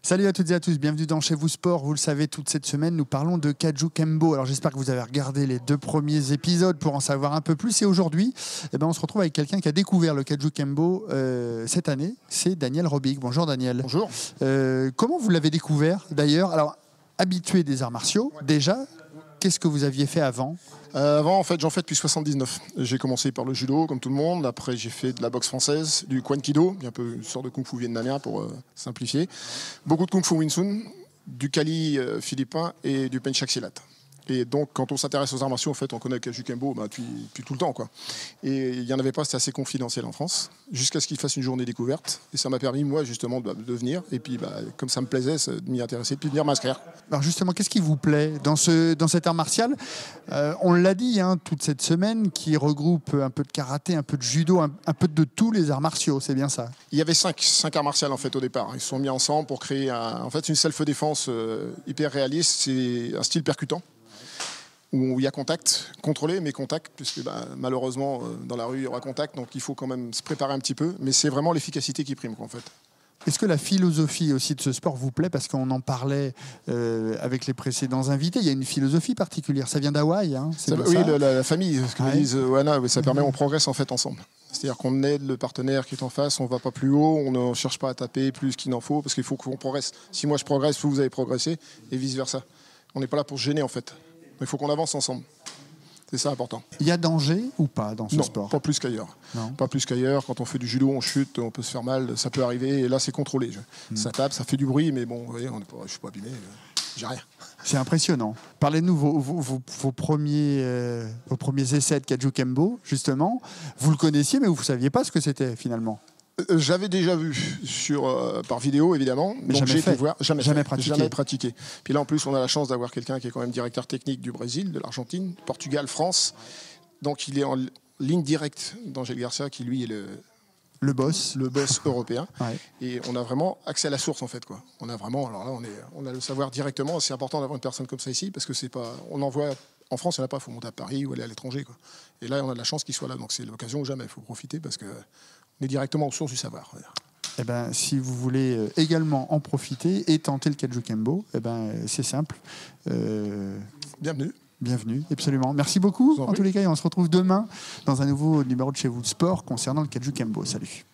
Salut à toutes et à tous, bienvenue dans Chez vous Sport. Vous le savez, toute cette semaine, nous parlons de Kaju Kembo. Alors j'espère que vous avez regardé les 2 premiers épisodes pour en savoir un peu plus. Et aujourd'hui, on se retrouve avec quelqu'un qui a découvert le Kaju Kembo cette année. C'est Daniel Robic. Bonjour Daniel. Bonjour. Comment vous l'avez découvert d'ailleurs? Alors, habitué des arts martiaux, déjà, qu'est-ce que vous aviez fait avant? Avant, en fait, j'en fais depuis 79. J'ai commencé par le judo, comme tout le monde. Après, j'ai fait de la boxe française, du kwan kido, un peu une sorte de kung fu vietnamien pour simplifier. Beaucoup de kung fu wing chun, du kali philippin et du penchak silat. Et donc, quand on s'intéresse aux arts martiaux, en fait, on connaît le Kaju Kembo depuis tout le temps, quoi. Et il n'y en avait pas, c'était assez confidentiel en France, jusqu'à ce qu'il fasse une journée découverte. Et ça m'a permis, moi, justement, de venir. Et puis, comme ça me plaisait, de m'y intéresser, puis de venir m'inscrire. Alors justement, qu'est-ce qui vous plaît dans cet art martial? On l'a dit toute cette semaine, qui regroupe un peu de karaté, un peu de judo, un peu de tous les arts martiaux, c'est bien ça? Il y avait 5 arts martiaux en fait au départ. Ils se sont mis ensemble pour créer une self-défense hyper réaliste. C'est un style percutant, où il y a contact, contrôlé, mais contact, puisque malheureusement, dans la rue, il y aura contact, donc il faut quand même se préparer un petit peu. Mais c'est vraiment l'efficacité qui prime, en fait. Est-ce que la philosophie aussi de ce sport vous plaît? Parce qu'on en parlait avec les précédents invités. Il y a une philosophie particulière. Ça vient d'Hawaï, hein, oui, la famille, ce que me disent Oana, ça permet, on progresse en fait ensemble. C'est-à-dire qu'on aide le partenaire qui est en face, on ne va pas plus haut, on ne cherche pas à taper plus qu'il n'en faut, parce qu'il faut qu'on progresse. Si moi je progresse, vous allez progresser, et vice-versa. On n'est pas là pour se gêner, en fait. Il faut qu'on avance ensemble. C'est ça important. Il y a danger ou pas dans ce sport? Non, pas plus qu'ailleurs. Pas plus qu'ailleurs. Quand on fait du judo, on chute, on peut se faire mal, ça peut arriver. Et là, c'est contrôlé. Ça tape, ça fait du bruit, mais bon, vous voyez, je ne suis pas abîmé, j'ai rien. C'est impressionnant. Parlez-nous vos premiers essais de Kaju Kembo, justement. Vous le connaissiez, mais vous ne saviez pas ce que c'était finalement. J'avais déjà vu par vidéo, évidemment. Mais donc jamais j'ai été voir, jamais pratiqué. Puis là, en plus, on a la chance d'avoir quelqu'un qui est quand même directeur technique du Brésil, de l'Argentine, Portugal, France. Donc il est en ligne directe d'Angel Garcia, qui lui est le boss européen. Ouais. Et on a vraiment accès à la source, en fait, quoi. On a vraiment, alors là, on a le savoir directement. C'est important d'avoir une personne comme ça ici, parce que c'est pas, on en voit. En France, il n'y en a pas, il faut monter à Paris ou aller à l'étranger, quoi. Et là, on a de la chance qu'il soit là, donc c'est l'occasion ou jamais. Il faut profiter parce que on est directement aux sources du savoir. Eh ben, si vous voulez également en profiter et tenter le Kaju Kembo, c'est simple. Bienvenue, absolument. Merci beaucoup. En tous les cas, on se retrouve demain dans un nouveau numéro de Chez vous de sport concernant le Kaju Kembo. Salut.